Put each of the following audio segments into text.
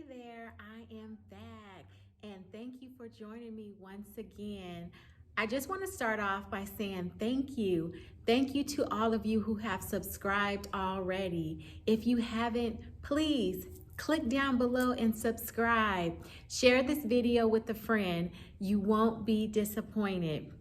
there, I am back, and thank you for joining me once again. I just want to start off by saying thank you. Thank you to all of you who have subscribed already. If you haven't, please click down below and subscribe. Share this video with a friend. You won't be disappointed.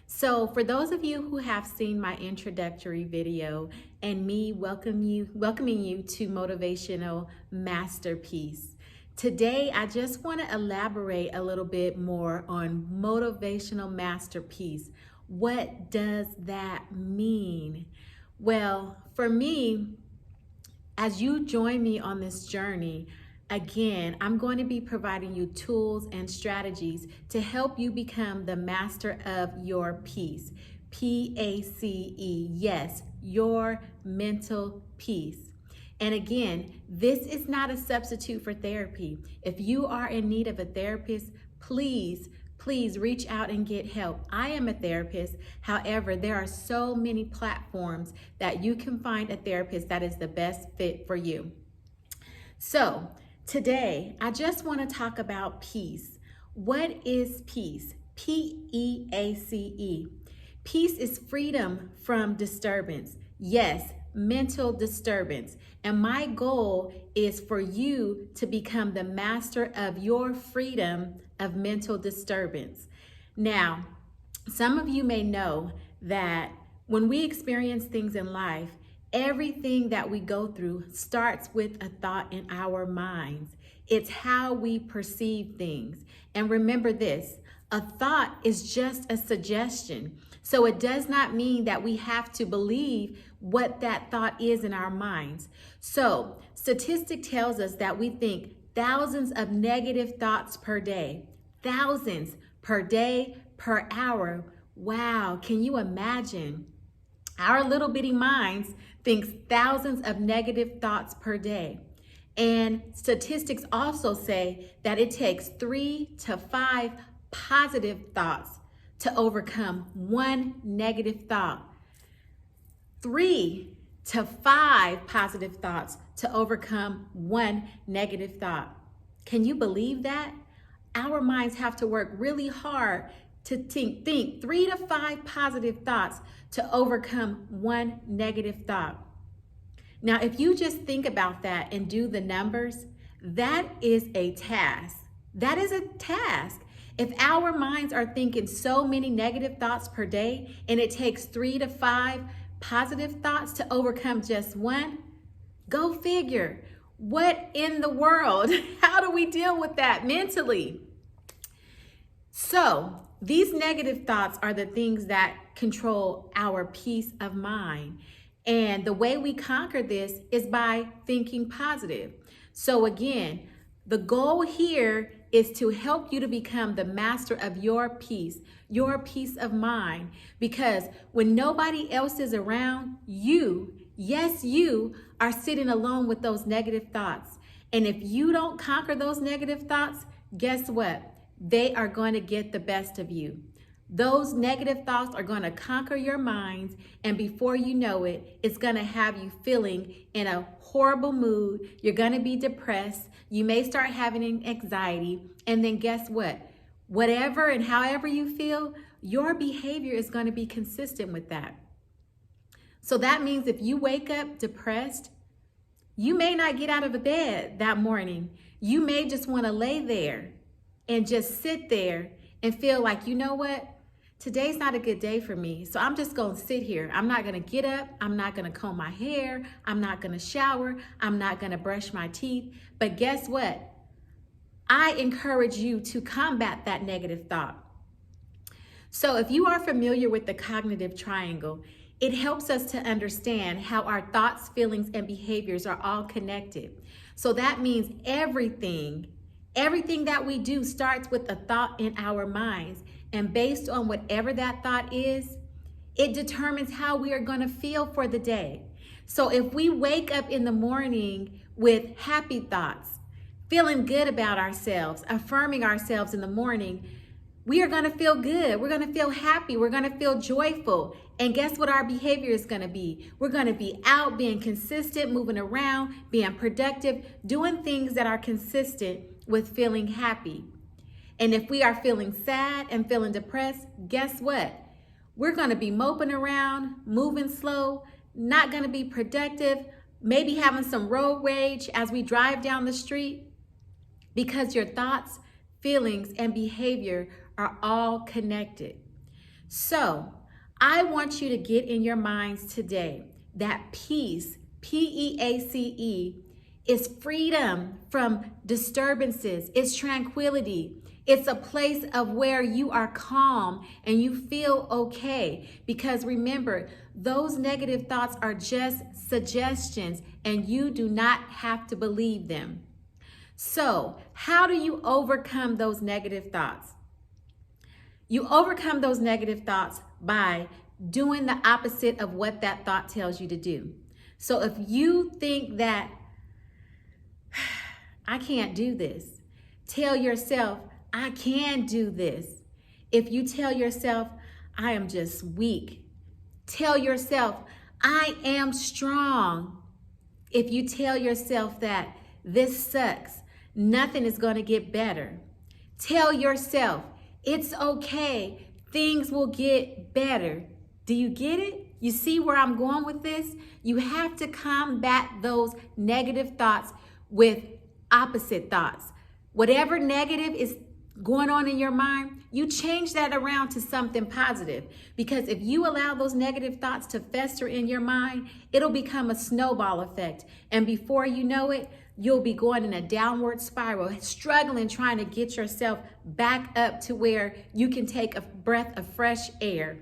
So for those of you who have seen my introductory video and me welcoming you to Motivational Masterpiece, today I just want to elaborate a little bit more on Motivational Masterpiece. What does that mean? Well, for me, as you join me on this journey, again, I'm going to be providing you tools and strategies to help you become the master of your peace. P-A-C-E, yes, your mental peace. And again, this is not a substitute for therapy. If you are in need of a therapist, please reach out and get help. I am a therapist. However, there are so many platforms that you can find a therapist that is the best fit for you. So, today, I just want to talk about peace. What is peace? P-E-A-C-E. Peace is freedom from disturbance. Yes, mental disturbance. And my goal is for you to become the master of your freedom of mental disturbance. Now, some of you may know that when we experience things in life, everything that we go through starts with a thought in our minds. It's how we perceive things. And remember this, a thought is just a suggestion. So it does not mean that we have to believe what that thought is in our minds. So statistic tells us that we think thousands of negative thoughts per day. Thousands per day, per hour. Wow, can you imagine? Our little bitty minds thinks thousands of negative thoughts per day. And statistics also say that it takes 3 to 5 positive thoughts to overcome one negative thought. 3 to 5 positive thoughts to overcome one negative thought. Can you believe that? Our minds have to work really hard to think 3 to 5 positive thoughts to overcome one negative thought. Now, if you just think about that and do the numbers, that is a task. That is a task. If our minds are thinking so many negative thoughts per day and it takes 3 to 5 positive thoughts to overcome just one, go figure. What in the world? How do we deal with that mentally? So, these negative thoughts are the things that control our peace of mind. And the way we conquer this is by thinking positive. So again, the goal here is to help you to become the master of your peace of mind. Because when nobody else is around, you are sitting alone with those negative thoughts. And if you don't conquer those negative thoughts, guess what? They are going to get the best of you. Those negative thoughts are going to conquer your minds, and before you know it, it's going to have you feeling in a horrible mood. You're going to be depressed. You may start having anxiety, and then guess what? Whatever and however you feel, your behavior is going to be consistent with that. So that means if you wake up depressed, you may not get out of the bed that morning. You may just want to lay there and just sit there and feel like, you know what? Today's not a good day for me, so I'm just going to sit here. I'm not going to get up. I'm not going to comb my hair. I'm not going to shower. I'm not going to brush my teeth. But guess what? I encourage you to combat that negative thought. So if you are familiar with the cognitive triangle, it helps us to understand how our thoughts, feelings, and behaviors are all connected. So that means everything that we do starts with a thought in our minds. And based on whatever that thought is, it determines how we are going to feel for the day. So if we wake up in the morning with happy thoughts, feeling good about ourselves, affirming ourselves in the morning, we are going to feel good. We're going to feel happy. We're going to feel joyful. And guess what our behavior is going to be? We're going to be out being consistent, moving around, being productive, doing things that are consistent with feeling happy. And if we are feeling sad and feeling depressed, guess what? We're going to be moping around, moving slow, not going to be productive, maybe having some road rage as we drive down the street, because your thoughts, feelings, and behavior are all connected. So I want you to get in your minds today that peace, P-E-A-C-E, is freedom from disturbances. It's tranquility. It's a place of where you are calm and you feel okay. Because remember, those negative thoughts are just suggestions and you do not have to believe them. So, how do you overcome those negative thoughts? You overcome those negative thoughts by doing the opposite of what that thought tells you to do. So if you think that, I can't do this, tell yourself, I can do this. If you tell yourself, I am just weak, tell yourself, I am strong. If you tell yourself that this sucks, nothing is going to get better, tell yourself, it's okay, things will get better. Do you get it? You see where I'm going with this? You have to combat those negative thoughts with opposite thoughts. Whatever negative is going on in your mind, you change that around to something positive. Because if you allow those negative thoughts to fester in your mind, it'll become a snowball effect. And before you know it, you'll be going in a downward spiral, struggling, trying to get yourself back up to where you can take a breath of fresh air.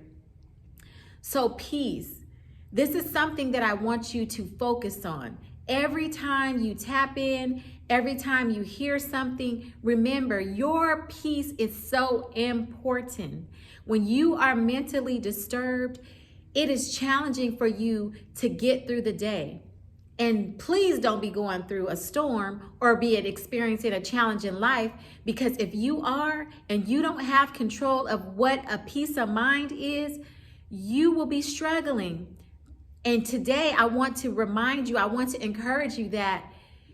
So peace, this is something that I want you to focus on. Every time you tap in, every time you hear something, remember your peace is so important. When you are mentally disturbed, it is challenging for you to get through the day. And please don't be going through a storm or be experiencing a challenge in life, because if you are and you don't have control of what a peace of mind is, you will be struggling. And today I want to remind you, I want to encourage you that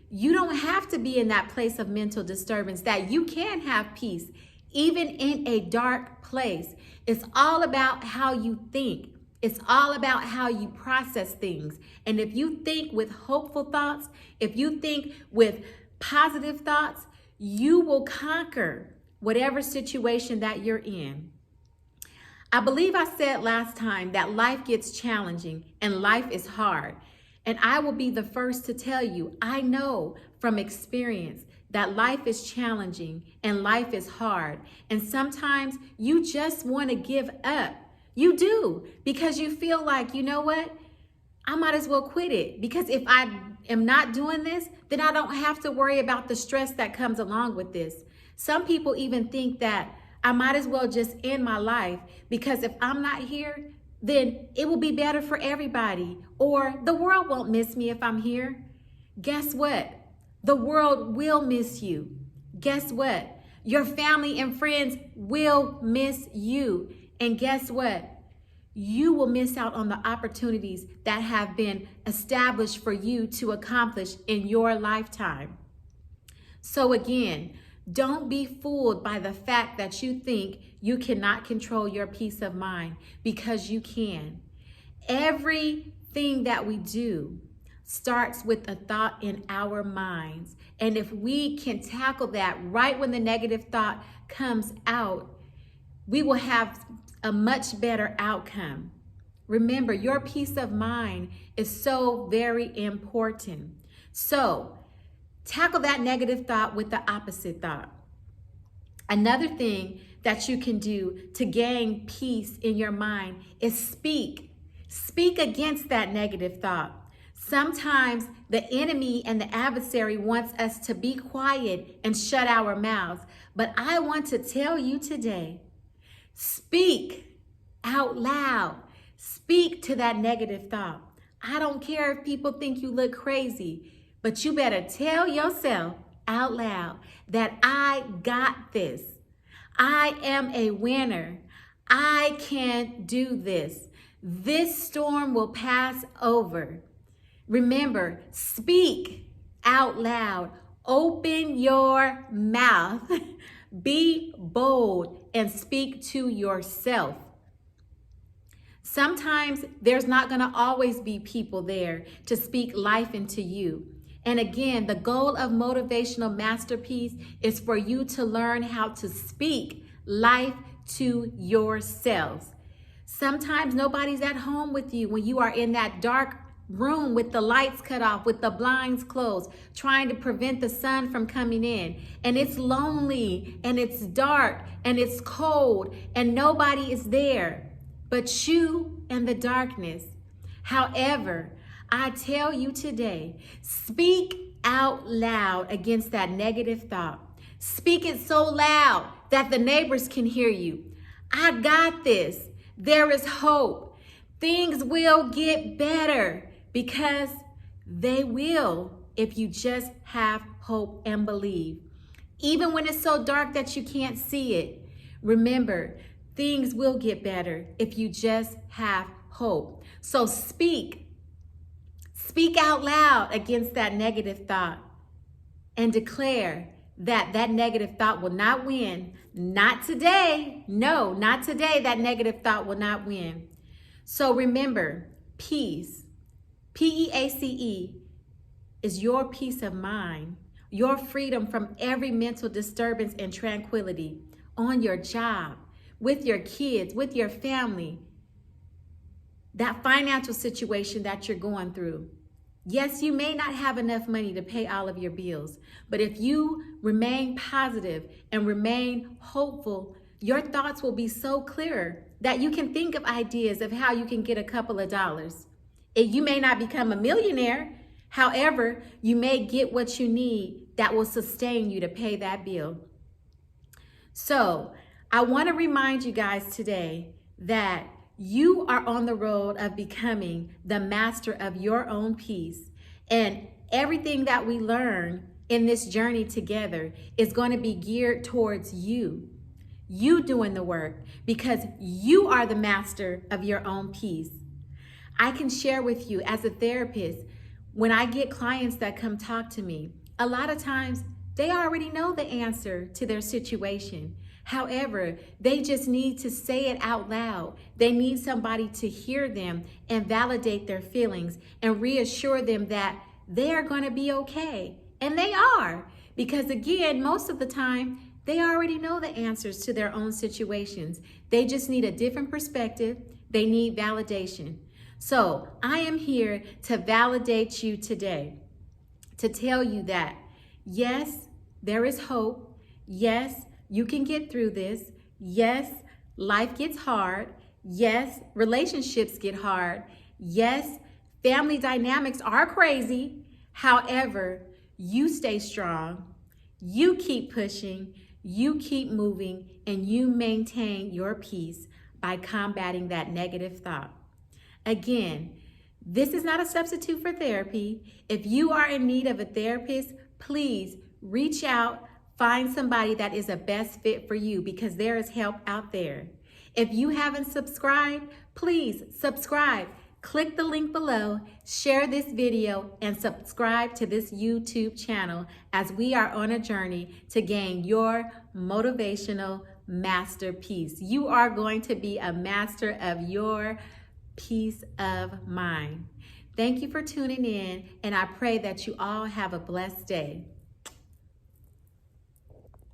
you don't have to be in that place of mental disturbance, that you can have peace even in a dark place. It's all about how you think. It's all about how you process things. And if you think with hopeful thoughts, if you think with positive thoughts, you will conquer whatever situation that you're in. I believe I said last time that life gets challenging and life is hard. And I will be the first to tell you, I know from experience that life is challenging and life is hard. And sometimes you just want to give up. You do, because you feel like, you know what? I might as well quit it, because if I am not doing this, then I don't have to worry about the stress that comes along with this. Some people even think that I might as well just end my life, because if I'm not here, then it will be better for everybody, or the world won't miss me if I'm here. Guess what? The world will miss you. Guess what? Your family and friends will miss you. And guess what? You will miss out on the opportunities that have been established for you to accomplish in your lifetime. So again, don't be fooled by the fact that you think you cannot control your peace of mind, because you can. Everything that we do starts with a thought in our minds. And if we can tackle that right when the negative thought comes out, we will have a much better outcome. Remember, your peace of mind is so very important. So tackle that negative thought with the opposite thought. Another thing that you can do to gain peace in your mind is speak. Speak against that negative thought. Sometimes the enemy and the adversary wants us to be quiet and shut our mouths. But I want to tell you today, speak out loud. Speak to that negative thought. I don't care if people think you look crazy, but you better tell yourself out loud that I got this. I am a winner. I can do this. This storm will pass over. Remember, speak out loud. Open your mouth. Be bold and speak to yourself. Sometimes there's not going to always be people there to speak life into you. And again, the goal of Motivational Masterpiece is for you to learn how to speak life to yourselves. Sometimes nobody's at home with you when you are in that dark room with the lights cut off, with the blinds closed, trying to prevent the sun from coming in. And it's lonely and it's dark and it's cold and nobody is there but you and the darkness. However, I tell you today, speak out loud against that negative thought. Speak it so loud that the neighbors can hear you. I got this. There is hope. Things will get better, because they will if you just have hope and believe. Even when it's so dark that you can't see it, remember, things will get better if you just have hope. So speak out loud against that negative thought and declare that that negative thought will not win. Not today. No, not today. That negative thought will not win. So remember, peace, P-E-A-C-E, is your peace of mind, your freedom from every mental disturbance and tranquility on your job, with your kids, with your family, that financial situation that you're going through. Yes, you may not have enough money to pay all of your bills, but if you remain positive and remain hopeful, your thoughts will be so clear that you can think of ideas of how you can get a couple of dollars. You may not become a millionaire. However, you may get what you need that will sustain you to pay that bill. So I want to remind you guys today that you are on the road of becoming the master of your own peace. And everything that we learn in this journey together is going to be geared towards you doing the work, because you are the master of your own peace. I can share with you as a therapist, when I get clients that come talk to me, a lot of times they already know the answer to their situation. However, they just need to say it out loud. They need somebody to hear them and validate their feelings and reassure them that they are going to be okay. And they are, because again, most of the time, they already know the answers to their own situations. They just need a different perspective. They need validation. So I am here to validate you today, to tell you that, yes, there is hope. Yes, you can get through this. Yes, life gets hard. Yes, relationships get hard. Yes, family dynamics are crazy. However, you stay strong. You keep pushing. You keep moving, and you maintain your peace by combating that negative thought. Again, this is not a substitute for therapy. If you are in need of a therapist, please reach out. Find somebody that is a best fit for you, because there is help out there. If you haven't subscribed, please subscribe. Click the link below, share this video, and subscribe to this YouTube channel as we are on a journey to gain your motivational masterpiece. You are going to be a master of your peace of mind. Thank you for tuning in, and I pray that you all have a blessed day.